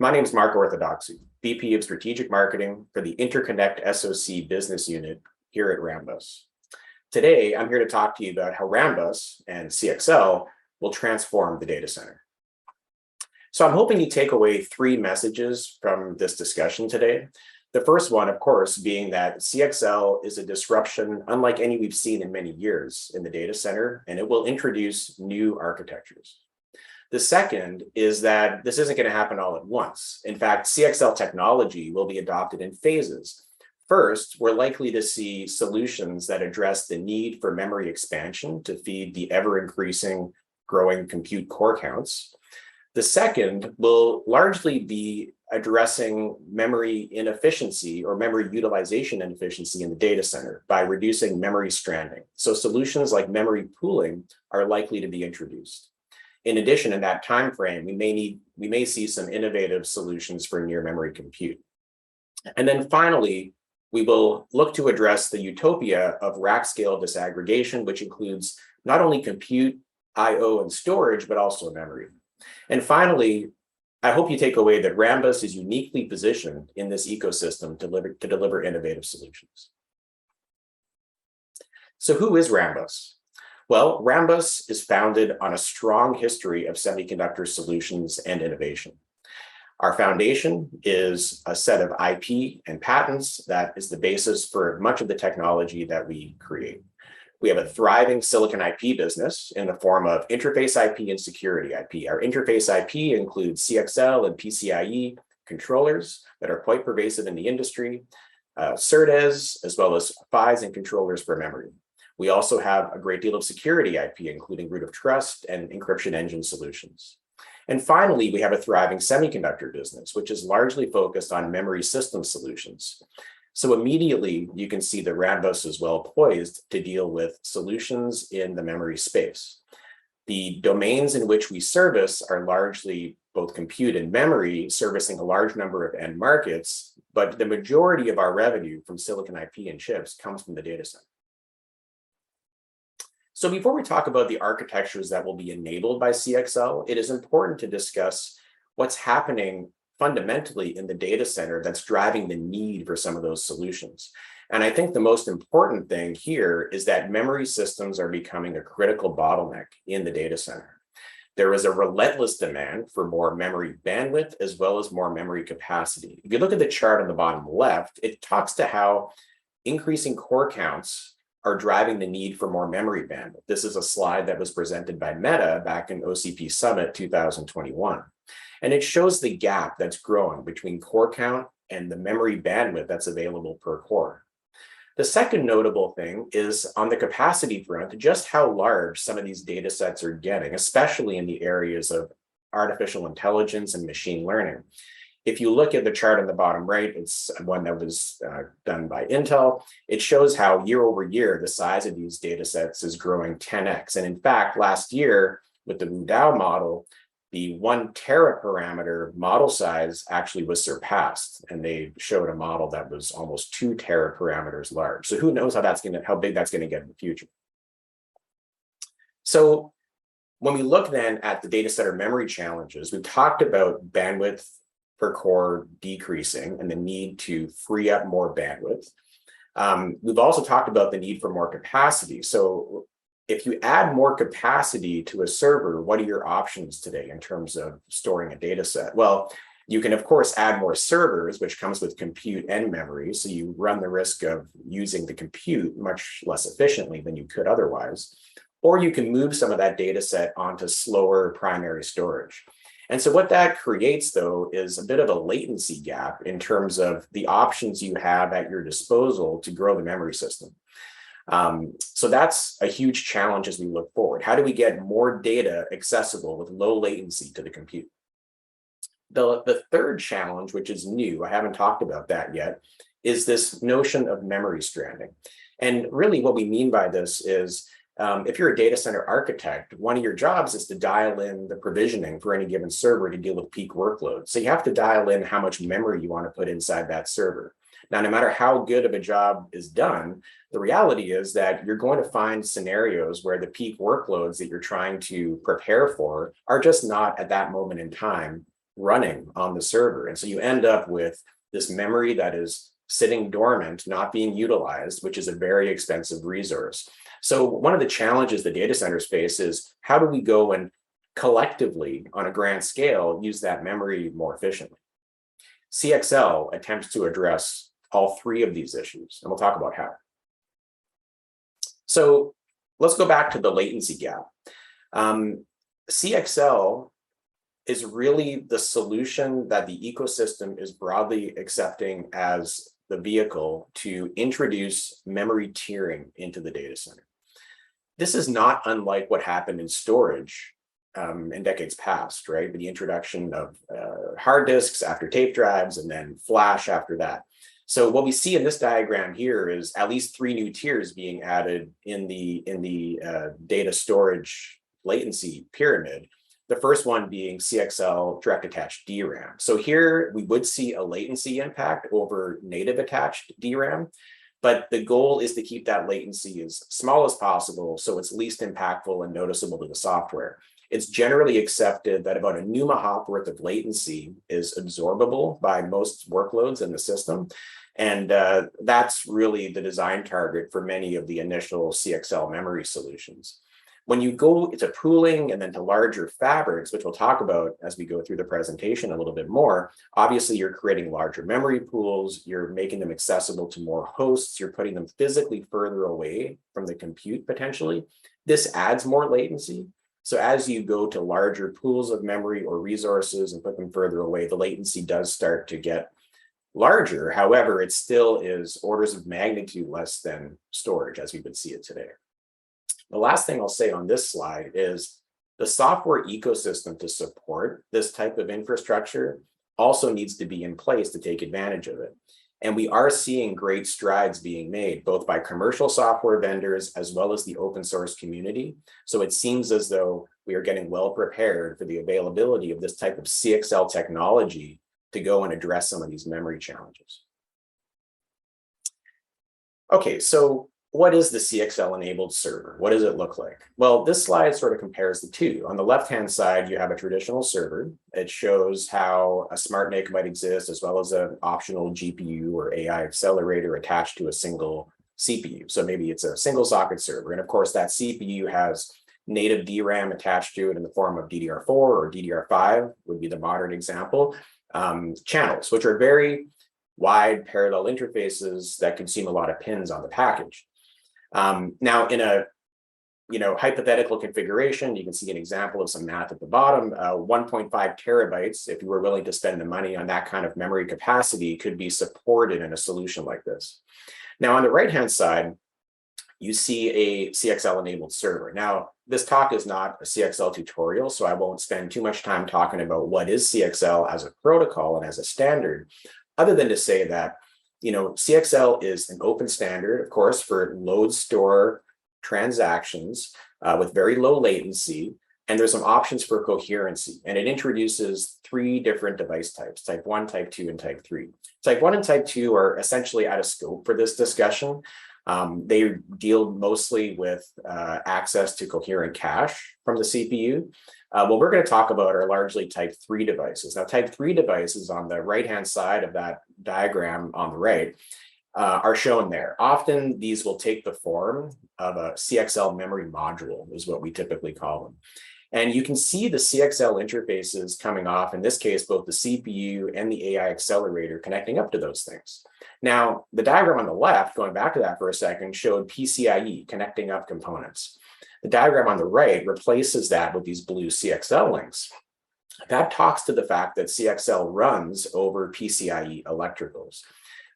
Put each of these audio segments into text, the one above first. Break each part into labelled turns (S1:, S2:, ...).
S1: My name is Mark Orthodoxou, VP of Strategic Marketing for the Interconnect SoC business unit here at Rambus. Today, I'm here to talk to you about how Rambus and CXL will transform the data center. So I'm hoping you take away three messages from this discussion today. The first one, of course, being that CXL is a disruption unlike any we've seen in many years in the data center, and it will introduce new architectures. The second is that this isn't going to happen all at once. In fact, CXL technology will be adopted in phases. First, we're likely to see solutions that address the need for memory expansion to feed the ever-increasing growing compute core counts. The second will largely be addressing memory inefficiency or memory utilization inefficiency in the data center by reducing memory stranding. So solutions like memory pooling are likely to be introduced. In addition, in that time frame, we may see some innovative solutions for near memory compute. And then finally, we will look to address the utopia of rack scale disaggregation, which includes not only compute, I/O, and storage, but also memory. And finally, I hope you take away that Rambus is uniquely positioned in this ecosystem to deliver innovative solutions. So who is Rambus? Well, Rambus is founded on a strong history of semiconductor solutions and innovation. Our foundation is a set of IP and patents that is the basis for much of the technology that we create. We have a thriving silicon IP business in the form of interface IP and security IP. Our interface IP includes CXL and PCIe controllers that are quite pervasive in the industry, SerDes, as well as PHYs and controllers for memory. We also have a great deal of security IP, including root of trust and encryption engine solutions. And finally, we have a thriving semiconductor business, which is largely focused on memory system solutions. So immediately, you can see that Rambus is well poised to deal with solutions in the memory space. The domains in which we service are largely both compute and memory, servicing a large number of end markets, but the majority of our revenue from silicon IP and chips comes from the data center. So before we talk about the architectures that will be enabled by CXL, it is important to discuss what's happening fundamentally in the data center that's driving the need for some of those solutions. And I think the most important thing here is that memory systems are becoming a critical bottleneck in the data center. There is a relentless demand for more memory bandwidth as well as more memory capacity. If you look at the chart on the bottom left, it talks to how increasing core counts are driving the need for more memory bandwidth. This is a slide that was presented by Meta back in OCP Summit 2021. And it shows the gap that's growing between core count and the memory bandwidth that's available per core. The second notable thing is on the capacity front, just how large some of these data sets are getting, especially in the areas of artificial intelligence and machine learning. If you look at the chart on the bottom right, it's one that was done by Intel. It shows how year over year, the size of these data sets is growing 10x. And in fact, last year with the Wudao model, the 1 teraparameter model size actually was surpassed. And they showed a model that was almost 2 teraparameters large. So who knows how big that's going to get in the future. So when we look then at the data center memory challenges, we talked about bandwidth per core decreasing and the need to free up more bandwidth. We've also talked about the need for more capacity. So if you add more capacity to a server, what are your options today in terms of storing a data set? Well, you can, of course, add more servers, which comes with compute and memory. So you run the risk of using the compute much less efficiently than you could otherwise. Or you can move some of that data set onto slower primary storage. And so what that creates, though, is a bit of a latency gap in terms of the options you have at your disposal to grow the memory system. So that's a huge challenge as we look forward. How do we get more data accessible with low latency to the compute? The third challenge, which is new, I haven't talked about that yet, is this notion of memory stranding. And really what we mean by this is if you're a data center architect, one of your jobs is to dial in the provisioning for any given server to deal with peak workloads. So you have to dial in how much memory you want to put inside that server. Now, no matter how good of a job is done, the reality is that you're going to find scenarios where the peak workloads that you're trying to prepare for are just not at that moment in time running on the server. And so you end up with this memory that is sitting dormant, not being utilized, which is a very expensive resource. So one of the challenges the data centers face is how do we go and collectively, on a grand scale, use that memory more efficiently? CXL attempts to address all three of these issues, and we'll talk about how. So let's go back to the latency gap. CXL is really the solution that the ecosystem is broadly accepting as the vehicle to introduce memory tiering into the data center. This is not unlike what happened in storage in decades past, right? The introduction of hard disks after tape drives and then flash after that. So what we see in this diagram here is at least 3 new tiers being added in the data storage latency pyramid. The first one being CXL direct attached DRAM. So here we would see a latency impact over native attached DRAM, but the goal is to keep that latency as small as possible so it's least impactful and noticeable to the software. It's generally accepted that about a NUMA hop worth of latency is absorbable by most workloads in the system. And that's really the design target for many of the initial CXL memory solutions. When you go to pooling and then to larger fabrics, which we'll talk about as we go through the presentation a little bit more, obviously you're creating larger memory pools, you're making them accessible to more hosts, you're putting them physically further away from the compute potentially. This adds more latency. So as you go to larger pools of memory or resources and put them further away, the latency does start to get larger. However, it still is orders of magnitude less than storage as we would see it today. The last thing I'll say on this slide is the software ecosystem to support this type of infrastructure also needs to be in place to take advantage of it. And we are seeing great strides being made, both by commercial software vendors as well as the open source community. So it seems as though we are getting well prepared for the availability of this type of CXL technology to go and address some of these memory challenges. Okay, so what is the CXL enabled server? What does it look like? Well, this slide sort of compares the two. On the left-hand side, you have a traditional server. It shows how a smart NIC might exist, as well as an optional GPU or AI accelerator attached to a single CPU. So maybe it's a single socket server. And of course, that CPU has native DRAM attached to it in the form of DDR4 or DDR5 would be the modern example. Channels, which are very wide parallel interfaces that consume a lot of pins on the package. Now, in a hypothetical configuration, you can see an example of some math at the bottom. 1.5 terabytes, if you were willing to spend the money on that kind of memory capacity, could be supported in a solution like this. Now, on the right-hand side, you see a CXL-enabled server. Now, this talk is not a CXL tutorial, so I won't spend too much time talking about what is CXL as a protocol and as a standard, other than to say that CXL is an open standard, of course, for load store transactions with very low latency. And there's some options for coherency. And it introduces 3 different device types, type 1, type 2, and type 3. Type 1 and type 2 are essentially out of scope for this discussion. They deal mostly with access to coherent cache from the CPU. What we're going to talk about are largely type 3 devices. Now, type 3 devices on the right-hand side of that diagram on the right are shown there. Often these will take the form of a CXL memory module, is what we typically call them. And you can see the CXL interfaces coming off, in this case, both the CPU and the AI accelerator connecting up to those things. Now, the diagram on the left, going back to that for a second, showed PCIe connecting up components. The diagram on the right replaces that with these blue CXL links. That talks to the fact that CXL runs over PCIe electricals.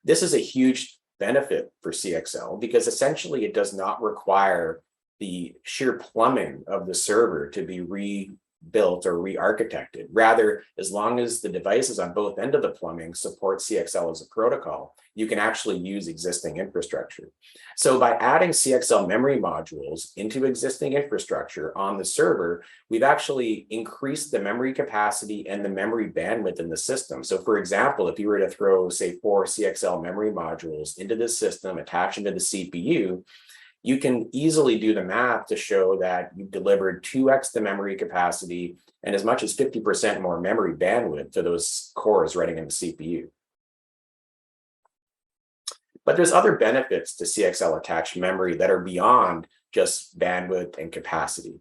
S1: This is a huge benefit for CXL because essentially it does not require the sheer plumbing of the server to be rebuilt or re-architected. Rather, as long as the devices on both ends of the plumbing support CXL as a protocol, you can actually use existing infrastructure. So by adding CXL memory modules into existing infrastructure on the server, we've actually increased the memory capacity and the memory bandwidth in the system. So for example, if you were to throw, say, 4 CXL memory modules into this system, attach them to the CPU, you can easily do the math to show that you've delivered 2x the memory capacity and as much as 50% more memory bandwidth to those cores running in the CPU. But there's other benefits to CXL attached memory that are beyond just bandwidth and capacity.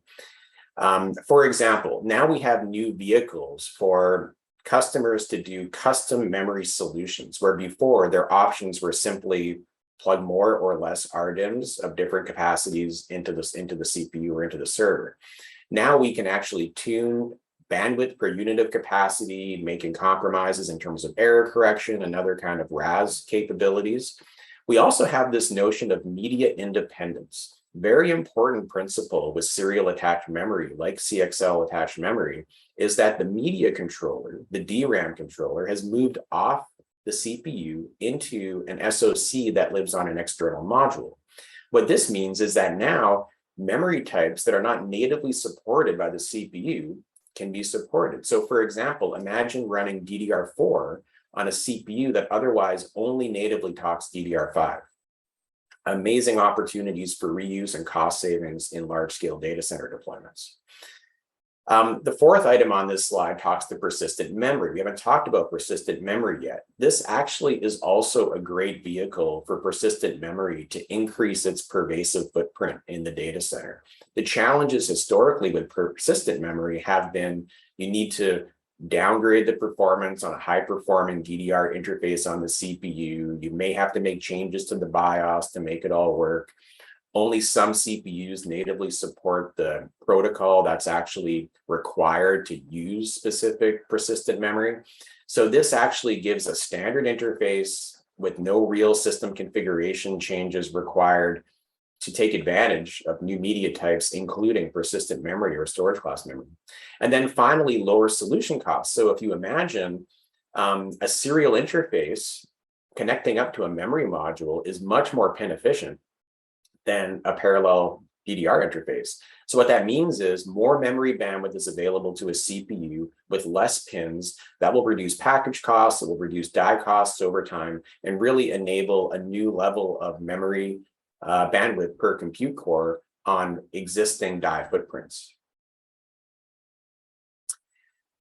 S1: For example, now we have new vehicles for customers to do custom memory solutions, where before their options were simply plug more or less RDIMMs of different capacities into the CPU or into the server. Now we can actually tune bandwidth per unit of capacity, making compromises in terms of error correction and other kind of RAS capabilities. We also have this notion of media independence. Very important principle with serial attached memory, like CXL attached memory, is that the media controller, the DRAM controller, has moved off the CPU into an SoC that lives on an external module. What this means is that now memory types that are not natively supported by the CPU can be supported. So for example, imagine running DDR4 on a CPU that otherwise only natively talks DDR5. Amazing opportunities for reuse and cost savings in large-scale data center deployments. The fourth item on this slide talks to persistent memory. We haven't talked about persistent memory yet. This actually is also a great vehicle for persistent memory to increase its pervasive footprint in the data center. The challenges historically with persistent memory have been you need to downgrade the performance on a high-performing DDR interface on the CPU. You may have to make changes to the BIOS to make it all work. Only some CPUs natively support the protocol that's actually required to use specific persistent memory. So this actually gives a standard interface with no real system configuration changes required to take advantage of new media types, including persistent memory or storage class memory. And then finally, lower solution costs. So if you imagine a serial interface connecting up to a memory module is much more pin efficient than a parallel DDR interface. So what that means is more memory bandwidth is available to a CPU with less pins. That will reduce package costs, it will reduce die costs over time, and really enable a new level of memory bandwidth per compute core on existing die footprints.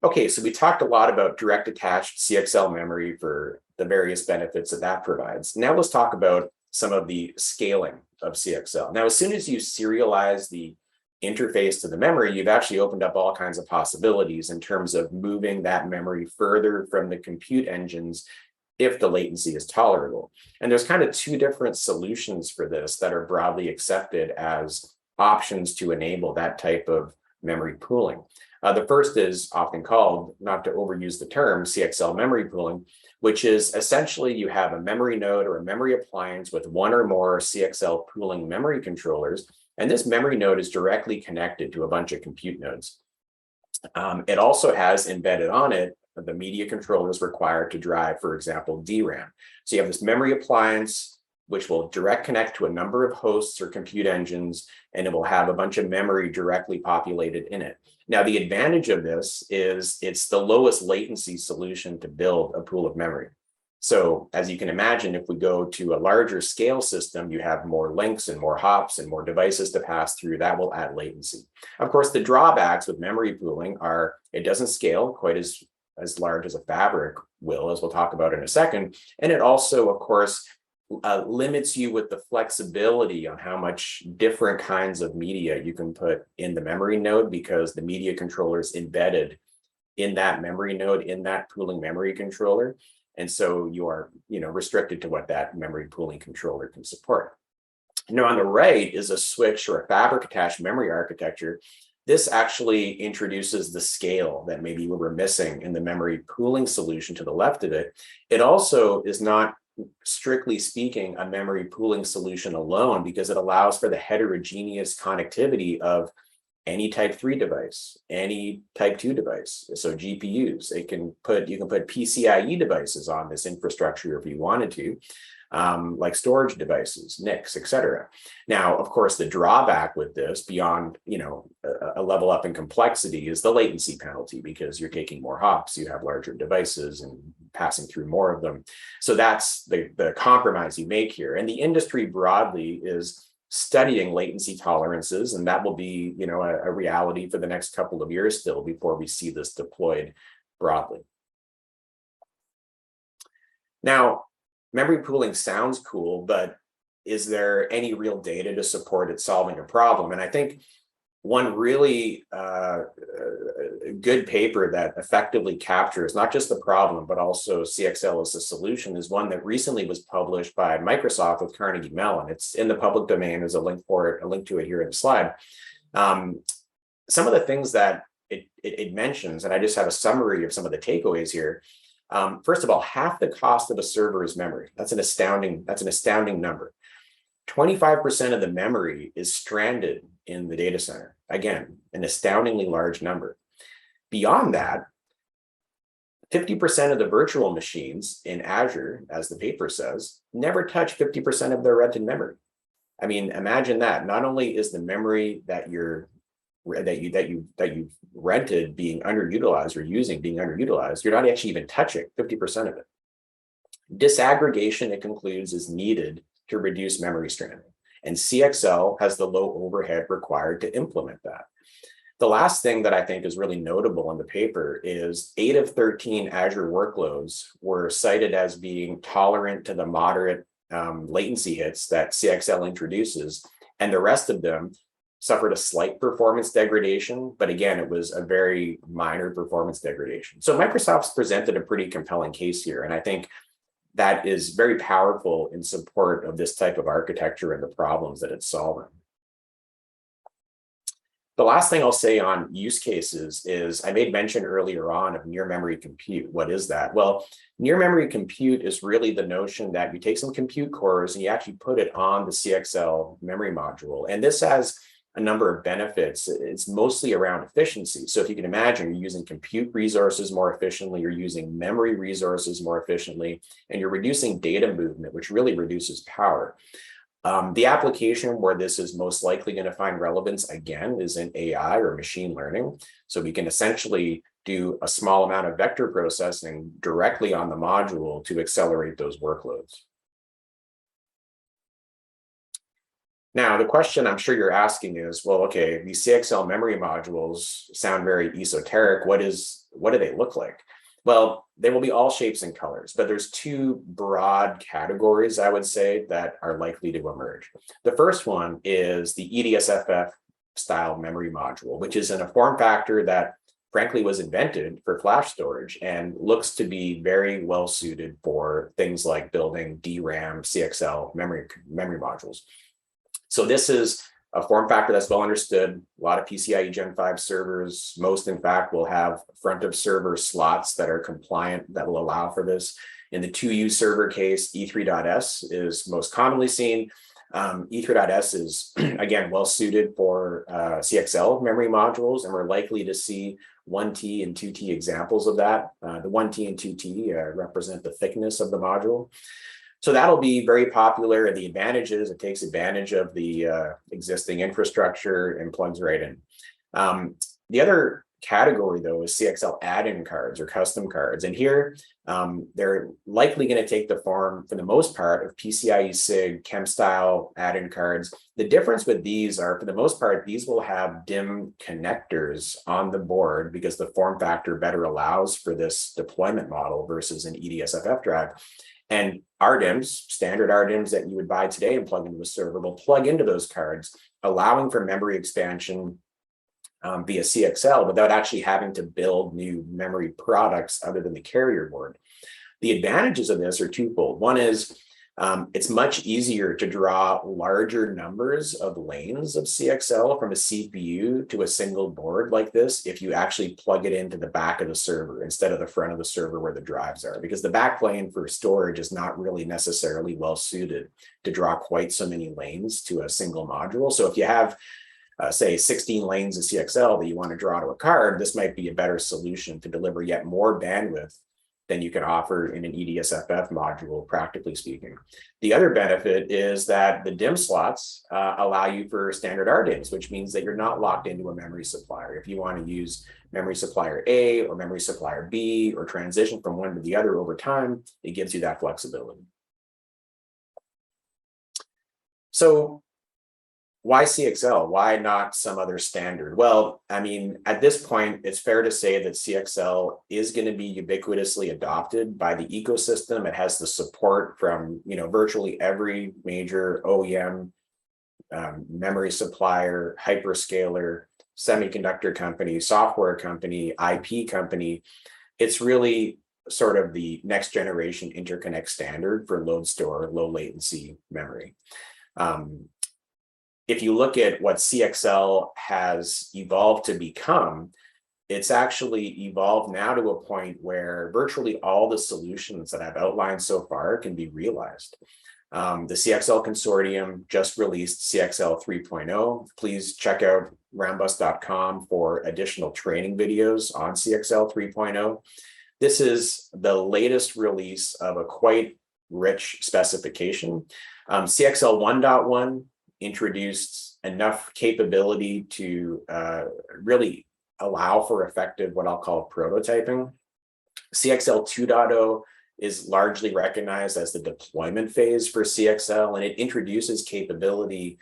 S1: Okay, so we talked a lot about direct attached CXL memory for the various benefits that provides. Now let's talk about some of the scaling of CXL. Now, as soon as you serialize the interface to the memory, you've actually opened up all kinds of possibilities in terms of moving that memory further from the compute engines if the latency is tolerable. And there's kind of two different solutions for this that are broadly accepted as options to enable that type of memory pooling. The first is often called, not to overuse the term, CXL memory pooling, which is essentially you have a memory node or a memory appliance with one or more CXL pooling memory controllers, and this memory node is directly connected to a bunch of compute nodes. It also has embedded on it the media controllers required to drive, for example, DRAM. So you have this memory appliance, which will direct connect to a number of hosts or compute engines, and it will have a bunch of memory directly populated in it. Now, the advantage of this is it's the lowest latency solution to build a pool of memory. So as you can imagine, if we go to a larger scale system, you have more links and more hops and more devices to pass through. That will add latency. Of course, the drawbacks with memory pooling are it doesn't scale quite as large as a fabric will, as we'll talk about in a second. And it also, of course, limits you with the flexibility on how much different kinds of media you can put in the memory node, because the media controller is embedded in that memory node, in that pooling memory controller. And so you are, restricted to what that memory pooling controller can support. Now, on the right is a switch or a fabric attached memory architecture. This actually introduces the scale that maybe we were missing in the memory pooling solution to the left of it. It also is not, strictly speaking, a memory pooling solution alone, because it allows for the heterogeneous connectivity of any type 3 device, any type 2 device. So GPUs, you can put PCIe devices on this infrastructure if you wanted to, like storage devices, NICs, etc. Now, of course, the drawback with this, beyond a level up in complexity, is the latency penalty, because you're taking more hops, you have larger devices and passing through more of them. So that's the compromise you make here. And the industry broadly is studying latency tolerances, and that will be, a reality for the next couple of years still before we see this deployed broadly. Now, memory pooling sounds cool, but is there any real data to support it solving a problem? And I think one really good paper that effectively captures not just the problem, but also CXL as a solution is one that recently was published by Microsoft with Carnegie Mellon. It's in the public domain. There's a link for it, a link to it here in the slide. Some of the things that it mentions, and I just have a summary of some of the takeaways here. First of all, half the cost of a server is memory. That's an astounding number. 25% of the memory is stranded in the data center. Again, an astoundingly large number. Beyond that, 50% of the virtual machines in Azure, as the paper says, never touch 50% of their rented memory. I mean, imagine that. Not only is the memory that you've rented being underutilized or using being underutilized, you're not actually even touching 50% of it. Disaggregation, it concludes, is needed to reduce memory stranding, and CXL has the low overhead required to implement that. The last thing that I think is really notable in the paper is 8 of 13 Azure workloads were cited as being tolerant to the moderate latency hits that CXL introduces, and the rest of them suffered a slight performance degradation, but again, it was a very minor performance degradation. So Microsoft's presented a pretty compelling case here, and I think that is very powerful in support of this type of architecture and the problems that it's solving. The last thing I'll say on use cases is I made mention earlier on of near memory compute. What is that? Well, near memory compute is really the notion that you take some compute cores and you actually put it on the CXL memory module. And this has a number of benefits. It's mostly around efficiency. So if you can imagine, you're using compute resources more efficiently, you're using memory resources more efficiently, and you're reducing data movement, which really reduces power. The application where this is most likely going to find relevance, again, is in AI or machine learning. So we can essentially do a small amount of vector processing directly on the module to accelerate those workloads. Now, the question I'm sure you're asking is, well, okay, these CXL memory modules sound very esoteric. What do they look like? Well, they will be all shapes and colors, but there's two broad categories, I would say, that are likely to emerge. The first one is the EDSFF style memory module, which is in a form factor that frankly was invented for flash storage and looks to be very well suited for things like building DRAM, CXL memory modules. So this is a form factor that's well understood. A lot of PCIe Gen 5 servers, most in fact, will have front of server slots that are compliant that will allow for this. In the 2U server case, E3.S is most commonly seen. E3.S is, again, well suited for CXL memory modules, and we're likely to see 1T and 2T examples of that. The 1T and 2T represent the thickness of the module. So that'll be very popular, and the advantage is it takes advantage of the existing infrastructure and plugs right in. The other category, though, is CXL add-in cards or custom cards. And here, they're likely going to take the form, for the most part, of PCIe SIG, chem-style add-in cards. The difference with these are, for the most part, these will have DIMM connectors on the board because the form factor better allows for this deployment model versus an EDSFF drive. And RDIMMs, standard RDIMMs that you would buy today and plug into a server, will plug into those cards, allowing for memory expansion via CXL without actually having to build new memory products other than the carrier board. The advantages of this are twofold. One is it's much easier to draw larger numbers of lanes of CXL from a CPU to a single board like this if you actually plug it into the back of the server instead of the front of the server where the drives are, because the back plane for storage is not really necessarily well suited to draw quite so many lanes to a single module. So if you have say 16 lanes of CXL that you want to draw to a card, this might be a better solution to deliver yet more bandwidth than you can offer in an EDSFF module, practically speaking. The other benefit is that the DIMM slots allow you for standard RDIMMs, which means that you're not locked into a memory supplier. If you want to use memory supplier A or memory supplier B or transition from one to the other over time, it gives you that flexibility. So why CXL? Why not some other standard? Well, I mean, at this point, it's fair to say that CXL is going to be ubiquitously adopted by the ecosystem. It has the support from, virtually every major OEM, memory supplier, hyperscaler, semiconductor company, software company, IP company. It's really sort of the next generation interconnect standard for load store, low latency memory. If you look at what CXL has evolved to become, it's actually evolved now to a point where virtually all the solutions that I've outlined so far can be realized. The CXL consortium just released CXL 3.0. Please check out rambus.com for additional training videos on CXL 3.0. This is the latest release of a quite rich specification. CXL 1.1 introduced enough capability to really allow for effective, what I'll call prototyping. CXL 2.0 is largely recognized as the deployment phase for CXL, and it introduces capability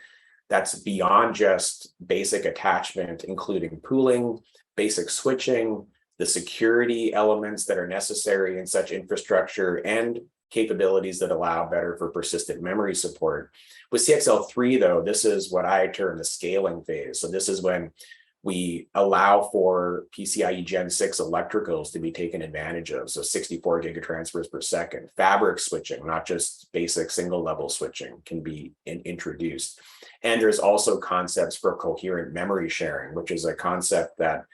S1: that's beyond just basic attachment, including pooling, basic switching, the security elements that are necessary in such infrastructure, and capabilities that allow better for persistent memory support. With CXL 3, though, this is what I term the scaling phase. So this is when we allow for PCIe Gen 6 electricals to be taken advantage of. So 64 gigatransfers per second. Fabric switching, not just basic single level switching, can be introduced. And there's also concepts for coherent memory sharing, which is a concept that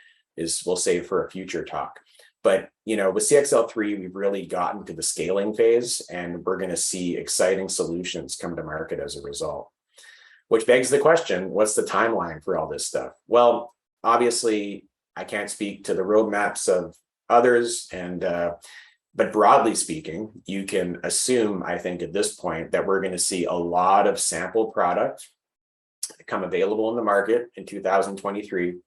S1: we'll save for a future talk. But, with CXL 3, we've really gotten to the scaling phase, and we're going to see exciting solutions come to market as a result. Which begs the question, what's the timeline for all this stuff? Well, obviously, I can't speak to the roadmaps of others, but broadly speaking, you can assume, I think, at this point, that we're going to see a lot of sample product come available in the market in 2023.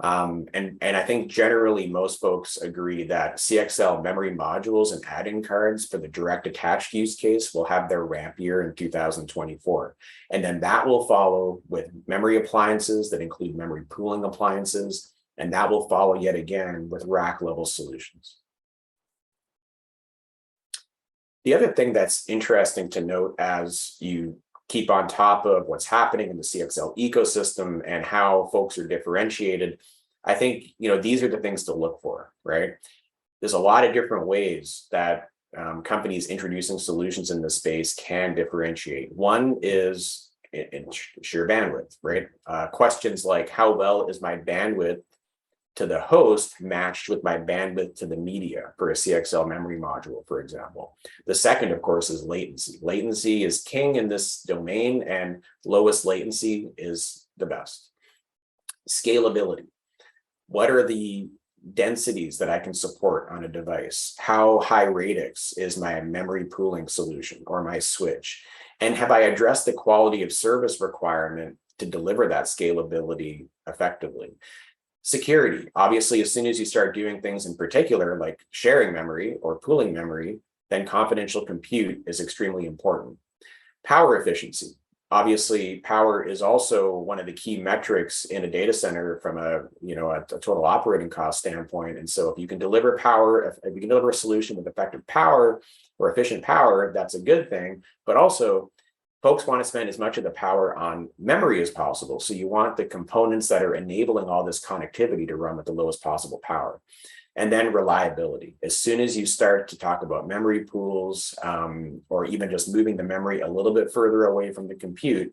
S1: And I think generally most folks agree that CXL memory modules and add-in cards for the direct attached use case will have their ramp year in 2024. And then that will follow with memory appliances that include memory pooling appliances, and that will follow yet again with rack level solutions. The other thing that's interesting to note as you keep on top of what's happening in the CXL ecosystem and how folks are differentiated, I think, these are the things to look for, right? There's a lot of different ways that companies introducing solutions in this space can differentiate. One is in sheer bandwidth, right? Questions like, how well is my bandwidth to the host matched with my bandwidth to the media for a CXL memory module, for example. The second, of course, is latency. Latency is king in this domain, and lowest latency is the best. Scalability. What are the densities that I can support on a device? How high radix is my memory pooling solution or my switch? And have I addressed the quality of service requirement to deliver that scalability effectively? Security. Obviously, as soon as you start doing things in particular, like sharing memory or pooling memory, then confidential compute is extremely important. Power efficiency. Obviously, power is also one of the key metrics in a data center from a total operating cost standpoint. And so if you can deliver power, if you can deliver a solution with effective power or efficient power, that's a good thing. But also, folks want to spend as much of the power on memory as possible. So you want the components that are enabling all this connectivity to run with the lowest possible power. And then reliability. As soon as you start to talk about memory pools, or even just moving the memory a little bit further away from the compute,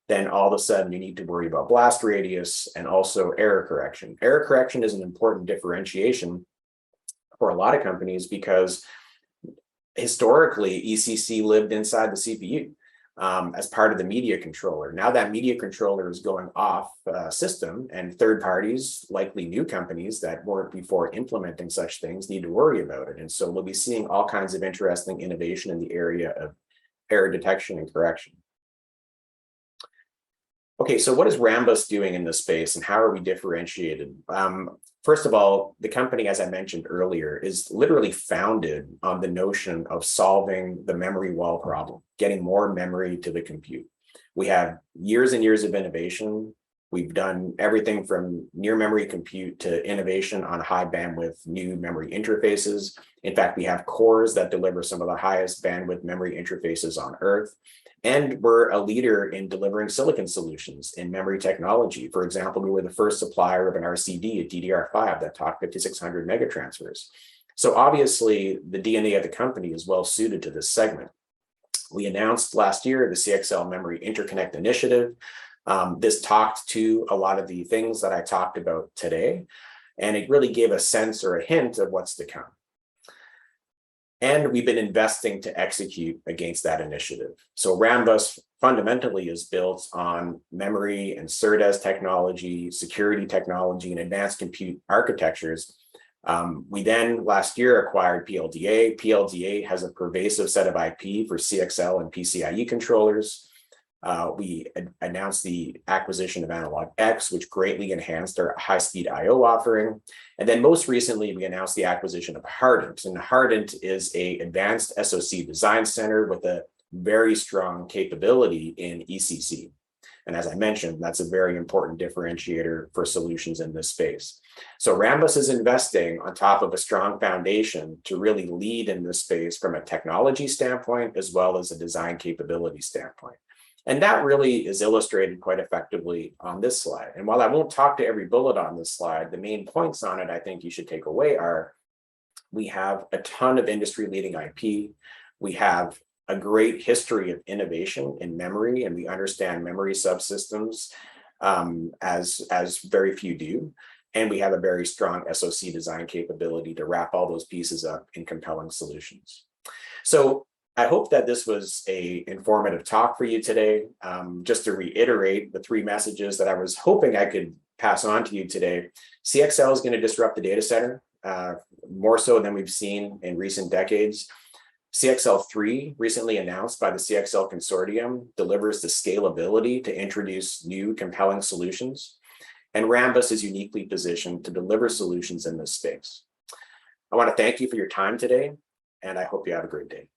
S1: then all of a sudden you need to worry about blast radius and also error correction. Error correction is an important differentiation for a lot of companies because historically ECC lived inside the CPU. As part of the media controller. Now that media controller is going off system, and third parties, likely new companies that weren't before implementing such things, need to worry about it. And so we'll be seeing all kinds of interesting innovation in the area of error detection and correction. Okay, so what is Rambus doing in this space and how are we differentiated? First of all, the company, as I mentioned earlier, is literally founded on the notion of solving the memory wall problem, getting more memory to the compute. We have years and years of innovation. We've done everything from near memory compute to innovation on high bandwidth new memory interfaces. In fact, we have cores that deliver some of the highest bandwidth memory interfaces on Earth. And we're a leader in delivering silicon solutions in memory technology. For example, we were the first supplier of an RCD, a DDR5 that taught 5600 megatransfers. So obviously the DNA of the company is well suited to this segment. We announced last year the CXL Memory Interconnect Initiative. This talked to a lot of the things that I talked about today, and it really gave a sense or a hint of what's to come. And we've been investing to execute against that initiative. So Rambus fundamentally is built on memory and SerDes technology, security technology, and advanced compute architectures. We then last year acquired PLDA. PLDA has a pervasive set of IP for CXL and PCIe controllers. We announced the acquisition of Analog X, which greatly enhanced our high-speed I/O offering. And then most recently, we announced the acquisition of Hardent. And Hardent is an advanced SoC design center with a very strong capability in ECC. And as I mentioned, that's a very important differentiator for solutions in this space. So Rambus is investing on top of a strong foundation to really lead in this space from a technology standpoint, as well as a design capability standpoint. And that really is illustrated quite effectively on this slide. And while I won't talk to every bullet on this slide, the main points on it I think you should take away are we have a ton of industry-leading IP. We have a great history of innovation in memory, and we understand memory subsystems as very few do. And we have a very strong SoC design capability to wrap all those pieces up in compelling solutions. So I hope that this was an informative talk for you today. Just to reiterate the three messages that I was hoping I could pass on to you today. CXL is going to disrupt the data center more so than we've seen in recent decades. CXL3, recently announced by the CXL Consortium, delivers the scalability to introduce new compelling solutions. And Rambus is uniquely positioned to deliver solutions in this space. I want to thank you for your time today, and I hope you have a great day.